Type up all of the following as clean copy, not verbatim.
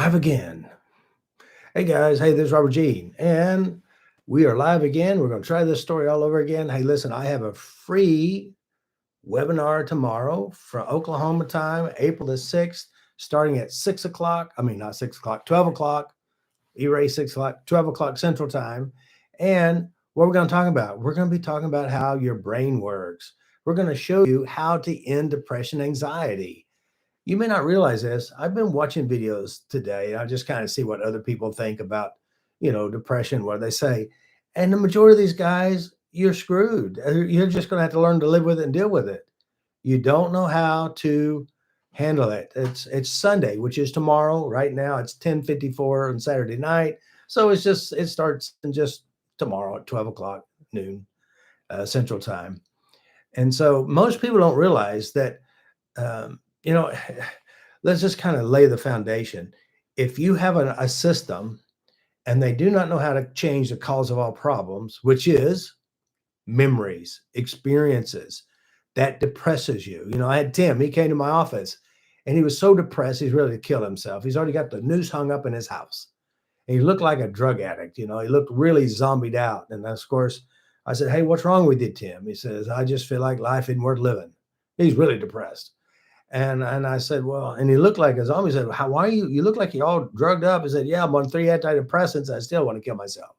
Live again. Hey guys, hey, this is Robert G. And we are live again. We're going to try this story all over again. Hey, listen, I have a free webinar tomorrow from Oklahoma time, April the 6th, starting at 6 o'clock. I mean, not 6 o'clock, 12 o'clock, erase 6 o'clock, 12 o'clock Central Time. And what we're going to talk about, we're going to be talking about how your brain works. We're going to show you how to end depression, anxiety. You may not realize this. I've been watching videos today. I just kind of see what other people think about, depression, what they say. And the majority of these guys, you're screwed. You're just going to have to learn to live with it and deal with it. You don't know how to handle it. It's Sunday, which is tomorrow. Right now, it's 10:54 on Saturday night. So it starts in just tomorrow at 12 o'clock noon Central Time. And so most people don't realize that um, you know, let's just kind of lay the foundation. If you have a system and they do not know how to change the cause of all problems, which is memories, experiences, that depresses you. I had Tim, he came to my office and he was so depressed, he's ready to kill himself. He's already got the noose hung up in his house. And he looked like a drug addict. He looked really zombied out. And of course, I said, "Hey, what's wrong with you, Tim?" He says, "I just feel like life isn't worth living." He's really depressed. And I said, "Well," and he looked like a zombie. He said, why are you look like you're all drugged up?" He said, "Yeah, I'm on 3 antidepressants. I still want to kill myself."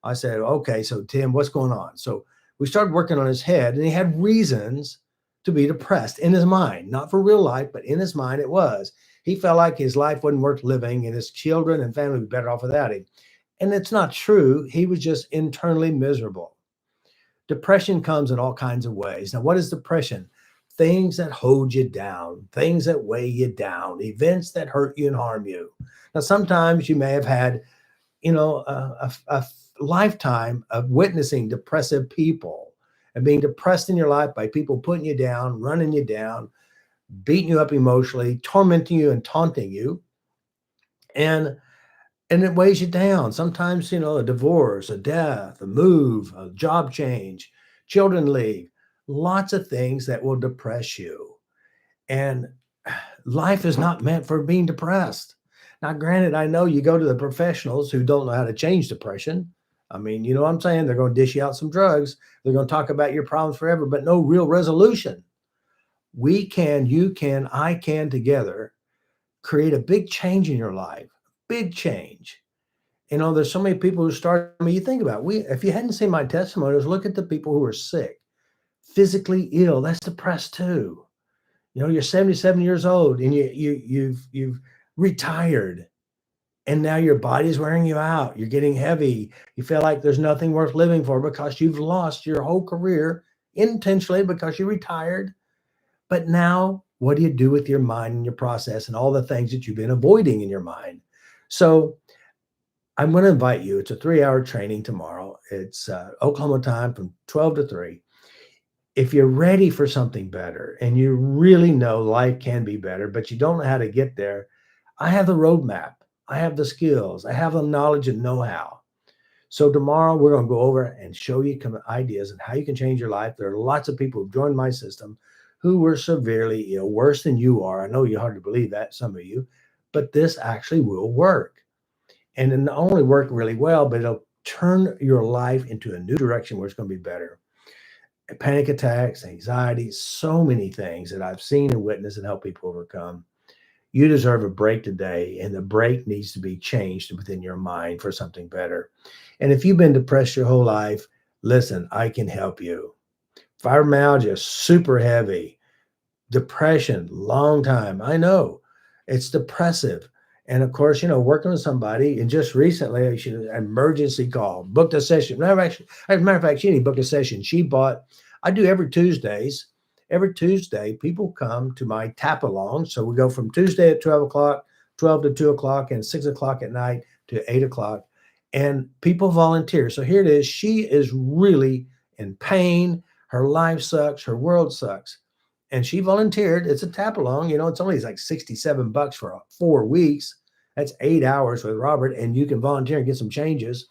I said, "Okay, so Tim, what's going on?" So we started working on his head, and he had reasons to be depressed in his mind, not for real life, but in his mind it was. He felt like his life wasn't worth living and his children and family would be better off without him. And it's not true. He was just internally miserable. Depression comes in all kinds of ways. Now, what is depression? Things that hold you down, things that weigh you down, events that hurt you and harm you. Now, sometimes you may have had, a lifetime of witnessing depressive people and being depressed in your life by people putting you down, running you down, beating you up emotionally, tormenting you and taunting you. And it weighs you down. Sometimes, a divorce, a death, a move, a job change, children leave, lots of things that will depress you. And life is not meant for being depressed. Now, granted, I know you go to the professionals who don't know how to change depression. I mean, you know what I'm saying? They're going to dish you out some drugs. They're going to talk about your problems forever, but no real resolution. We can, you can, I can together create a big change in your life, big change. There's so many people who start. I mean, you think about it, if you hadn't seen my testimonies, look at the people who are sick, physically ill. That's depressed too. You're 77 years old and you've retired, and now your body's wearing you out. You're getting heavy. You feel like there's nothing worth living for because you've lost your whole career intentionally because you retired. But now, what do you do with your mind and your process and all the things that you've been avoiding in your mind? So I'm going to invite you. It's a 3-hour training tomorrow. It's Oklahoma time from 12 to 3. If you're ready for something better and you really know life can be better, but you don't know how to get there, I have the roadmap. I have the skills. I have the knowledge and know-how. So tomorrow we're going to go over and show you ideas on how you can change your life. There are lots of people who've joined my system who were severely ill, worse than you are. I know you hardly believe that, some of you, but this actually will work. And it not only work really well, but it'll turn your life into a new direction where it's going to be better. Panic attacks, anxiety, so many things that I've seen and witnessed and helped people overcome. You deserve a break today, and the break needs to be changed within your mind for something better. And if you've been depressed your whole life, listen, I can help you. Fibromyalgia, super heavy. Depression, long time. I know it's depressive. And of course, working with somebody, and just recently, I should an emergency call, booked a session. As a matter of fact, she didn't book a session. I do every Tuesdays. Every Tuesday, people come to my tap along. So we go from Tuesday at 12 o'clock, 12 to 2 o'clock, and 6 o'clock at night to 8 o'clock. And people volunteer. So here it is. She is really in pain. Her life sucks. Her world sucks. And she volunteered. It's a tap along. It's only like $67 for 4 weeks. That's 8 hours with Robert, and you can volunteer and get some changes.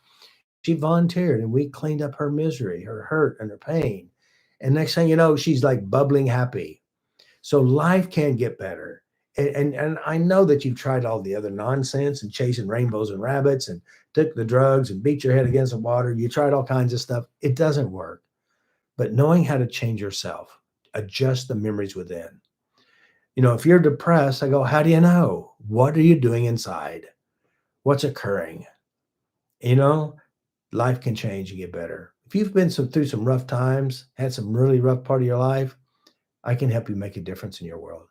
She volunteered, and we cleaned up her misery, her hurt, and her pain. And next thing you know, she's like bubbling happy. So life can get better And I know that you've tried all the other nonsense and chasing rainbows and rabbits and took the drugs and beat your head against the water. You tried all kinds of stuff. It doesn't work. But knowing how to change yourself, adjust the memories within. If you're depressed, I go, how do you know? What are you doing inside? What's occurring? You know, life can change and get better. If you've been through some rough times, had some really rough part of your life, I can help you make a difference in your world.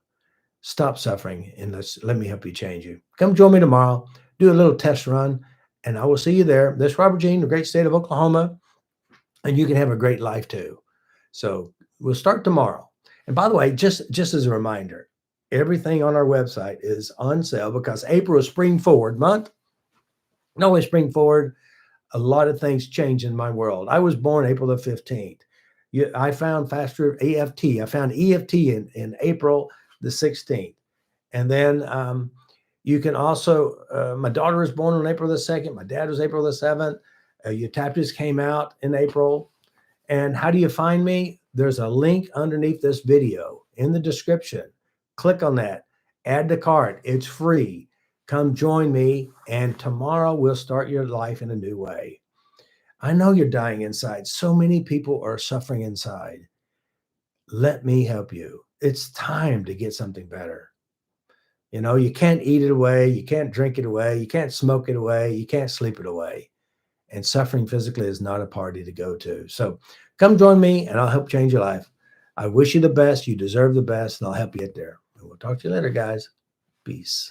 Stop suffering and let me help you change you. Come join me tomorrow. Do a little test run, and I will see you there. This is Robert Jean, the great state of Oklahoma, and you can have a great life too. So we'll start tomorrow. And by the way, just as a reminder, everything on our website is on sale because April is Spring Forward month. No way spring forward. A lot of things change in my world. I was born April the 15th. I found faster EFT. I found EFT in April the 16th. And then you can also, my daughter was born on April the 2nd. My dad was April the 7th. Eutaptis came out in April. And how do you find me? There's a link underneath this video in the description. Click on that. Add to cart. It's free. Come join me. And tomorrow we'll start your life in a new way. I know you're dying inside. So many people are suffering inside. Let me help you. It's time to get something better. You can't eat it away. You can't drink it away. You can't smoke it away. You can't sleep it away. And suffering physically is not a party to go to. So come join me and I'll help change your life. I wish you the best. You deserve the best, and I'll help you get there. And we'll talk to you later, guys. Peace.